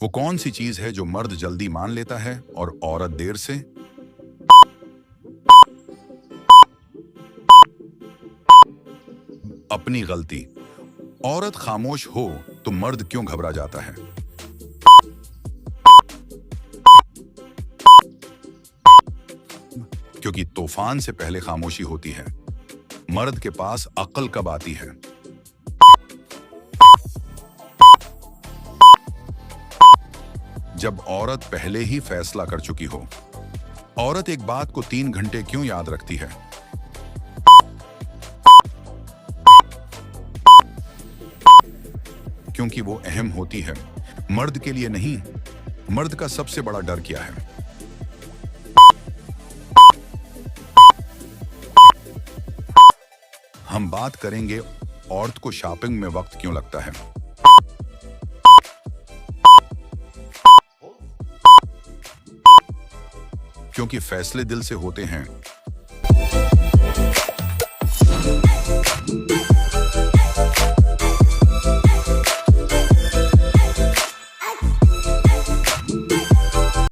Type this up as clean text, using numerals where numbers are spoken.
वो कौन सी चीज है जो मर्द जल्दी मान लेता है और औरत देर से? अपनी गलती। औरत खामोश हो तो मर्द क्यों घबरा जाता है? क्योंकि तूफान से पहले खामोशी होती है। मर्द के पास अक्ल कब आती है? जब औरत पहले ही फैसला कर चुकी हो। औरत एक बात को 3 घंटे क्यों याद रखती है? क्योंकि वो अहम होती है, मर्द के लिए नहीं। मर्द का सबसे बड़ा डर क्या है? हम बात करेंगे औरत को शॉपिंग में वक्त क्यों लगता है। क्योंकि फैसले दिल से होते हैं,